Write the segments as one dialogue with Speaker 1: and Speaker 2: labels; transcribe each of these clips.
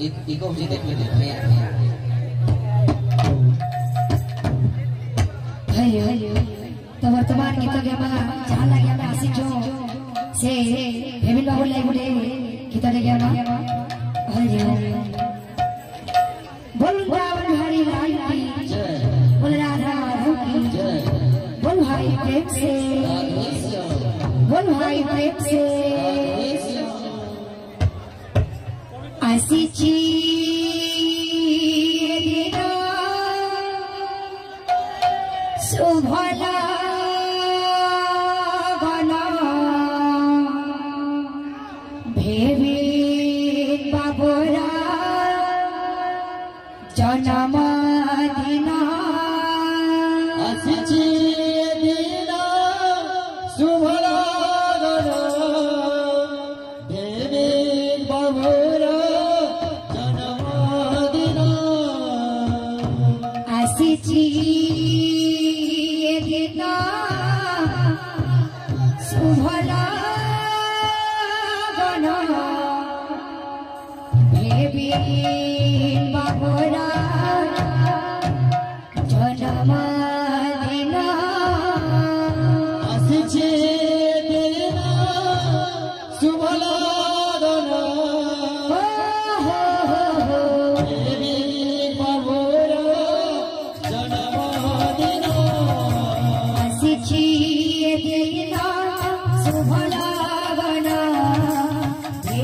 Speaker 1: Ikaw si Tek Medit maya.
Speaker 2: Hayo. Teman-teman kita dia mah jalan lagi sama asik jo. Se, Emil bahu lagi boleh kita dia mah. Hayo. Bol gawan hari raya. Bol Radha रुकी. Bol hari प्रेम से. Bol hari प्रेम से. Asici dina subhala gana bhevi babura janama dina
Speaker 1: Asici dina subhala gana bhevi babura
Speaker 2: Asici dina subhala gana bhevi babura janama dina
Speaker 1: Asici dina subhala gana
Speaker 2: Babura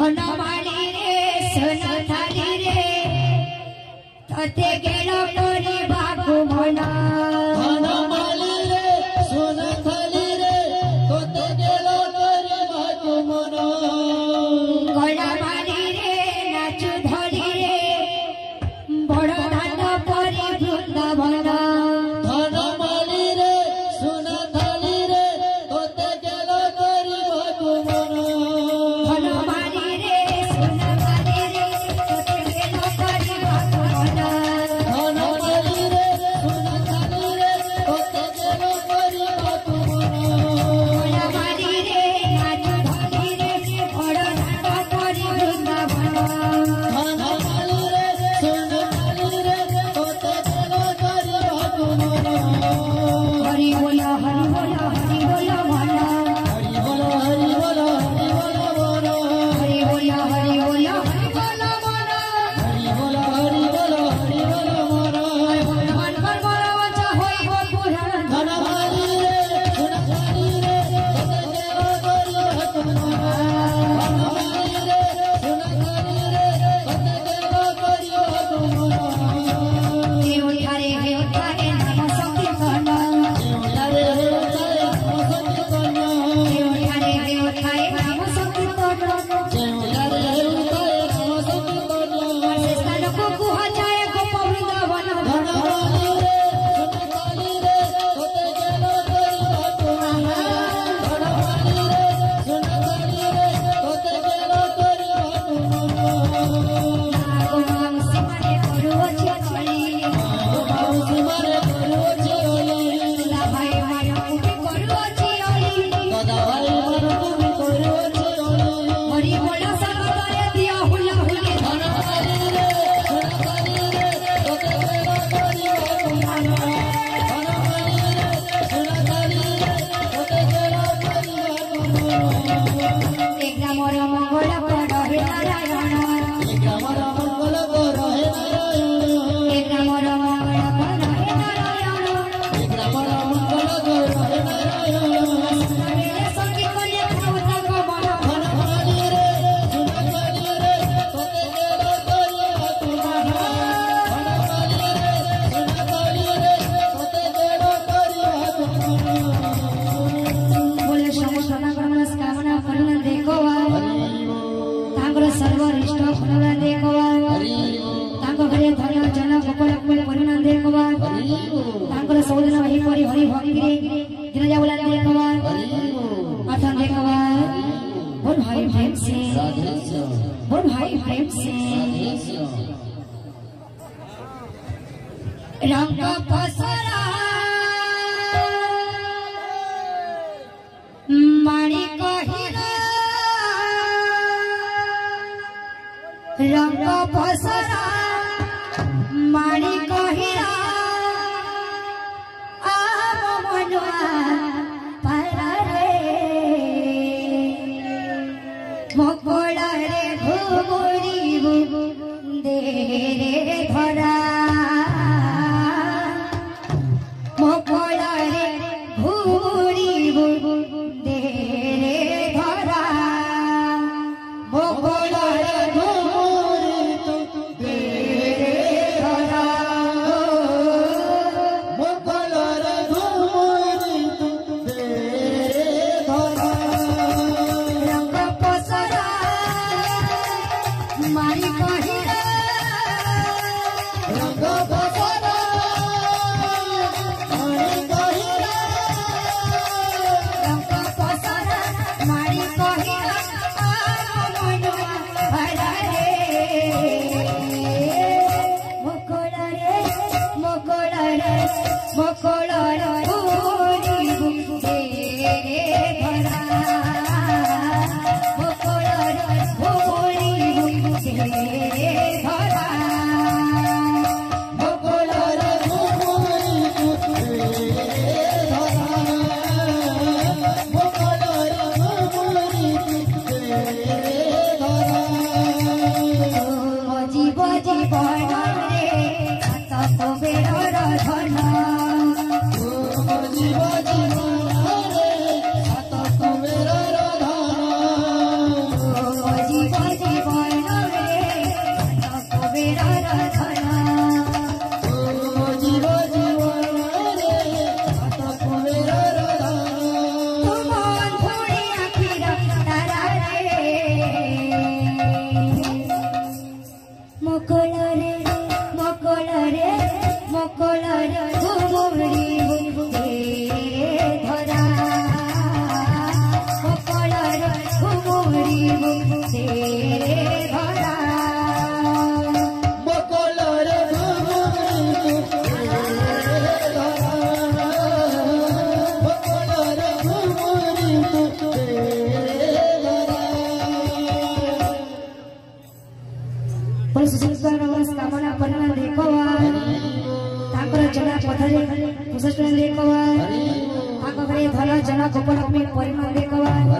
Speaker 2: ধনমালি রে সোনা থালি রে ততে গেল করিবাকু মন
Speaker 1: ধনমালি রে সোনা থালি রে তোতে গেল করিবাকু মন
Speaker 2: গলামালি রে নাচু ধরি রে বড় ধান পরি বৃন্দাবন
Speaker 1: ধনমালি রে সোনা থালি রে তোতে গেল করিবাকু মন
Speaker 2: ধনমালি রে সোনা থালি রে ততে গেল করিবাকু মন
Speaker 1: ধনমালি রে সোনা থালি রে তোতে গেল করিবাকু মন
Speaker 2: গলামালি রে নাচু ধরি রে বড় ধান পরি বৃন্দাবন
Speaker 1: ধনমালি রে সোনা থালি রে তোতে গেল করিবাকু মন
Speaker 2: হরি বল হরি বল হরি বল মন
Speaker 1: হরি বল হরি বল হরি বল বল
Speaker 2: হরি বল হরি বল হরি বল মন
Speaker 1: হরি বল হরি বল হরি বল মন
Speaker 2: মন মন বড় বাঁচা হইব পুরাণ
Speaker 1: ধনমালি রে সোনা থালি রে তোতে গেল করিবাকু মন ধনমালি রে সোনা থালি রে তোতে গেল করিবাকু মন
Speaker 2: হে উঠারে নাম সংকীর্তন
Speaker 1: দেউলারে দেউলারে বসতি কন্যা
Speaker 2: হে উঠারে নাম সংকীর্তন
Speaker 1: দেউলারে দেউলারে বসতি কন্যা
Speaker 2: স্থানକୁ କୁହାଯାଏ ଗୋପ ବୃନ୍ଦାବନ
Speaker 1: ধনমালি রে সোনা থালি রে তোতে গেল করিবাকু মন ধনমালি রে সোনা থালি রে তোতে গেল করিবাকু মন
Speaker 2: ମାଉସୀ ମାନେ କରୁଅଛି ଚଳି
Speaker 1: ମାଉସୀ ମାରେ କରୁଅଛି ଅଲି
Speaker 2: ଦାଦା ଭାଇ ମାନଙ୍କୁ ବି କରୁଅଛି ଅଳି
Speaker 1: ଦାଦା ଭାଇ ମାନଙ୍କୁ ବି କରୁଅଛି ଅଲି
Speaker 2: ହରି ବୋଲ ସର୍ବତରେ ଦିଅ ହୁଲା ହୁଲି
Speaker 1: ଧନମାଲି ରେ সোনা থাଲି ରେ তোতে ଗେଲ କରିବାକୁ ମନ ଧନମାଲି ରେ সোনা থালি ରେ তোতে ଗେଲ କରିବାকୁ ମନ
Speaker 2: ଏ ଗ୍ରାମର ମଙ୍ଗଳ କର ହେ ନାରାୟଣ
Speaker 1: ଏ ଗ୍ରାମର ମଙ୍ଗଳ କର ହେ ନାରାୟଣ
Speaker 2: ଏ ଗ୍ରାମର ମଙ୍ଗଳ କର ହେ ନାରାୟଣ
Speaker 1: ଏ ଗ୍ରାମର ମଙ୍ଗଳ କର ହେ ନାରାୟଣ
Speaker 2: ସଙ୍ଗୀତ କଲେ ଖାଉ ତାଙ୍କ ମନ
Speaker 1: ଧନମାଲି ରେ সোনা থালি ରେ তোতে ଗେଲ କରିବାକୁ ମନ ଧନମାଲି ରେ সোনা থালি ରେ তোତେ ଗେଲ କରିବାକୁ ମନ
Speaker 2: बोले समस्त तांकर मनस्कामना पूर्ण देखवा तांकर सर्वरिष्ट पूर्ण देखवा तांकर घरे धन जन गोपाल पूर्ण देखवा तांकर सौदन वही परि हरि भक्ति रे दिन जावला देखवा अथन देखवा बोल भाई प्रेम से बोल भाई प्रेम से रंग पसरा माणी कहिरा रंग पसरा माणी कहिरा आम मनुआ पारा रे मकोड़ा रे घुमुरी दे रे धरा मकोड़ा रे घुमुरी दे रे धरा मकोड़ा रे
Speaker 1: घुमुरी तू
Speaker 2: दे रे धरा
Speaker 1: मकोड़ रे घुमुरी तू दे रे धरा
Speaker 2: रंग पसरा मारी कहिरा
Speaker 1: रंग पसरा मारी कहिरा
Speaker 2: रंग पसरा मारी कहिरा आम मनुआ भरा रे मकोड़ा रे मकोड़ा रे मकोड़ा रे घुमुरी दे रे धरा मकोड़ा रे घुमुरी दे रे धरा
Speaker 1: मकोड़ रे घुमुरी तू दे रे धरा मकोड़ रे घुमुरी तू दे रे धरा
Speaker 2: बजी बजी बन रे हाथ तो बेड़र धन
Speaker 1: बजी बजी बना रे हाथ तो मेरा राधा
Speaker 2: बजी बजी देखवा ताको घरे धन जन गोपलक्ष्मी परिणाम देखवा।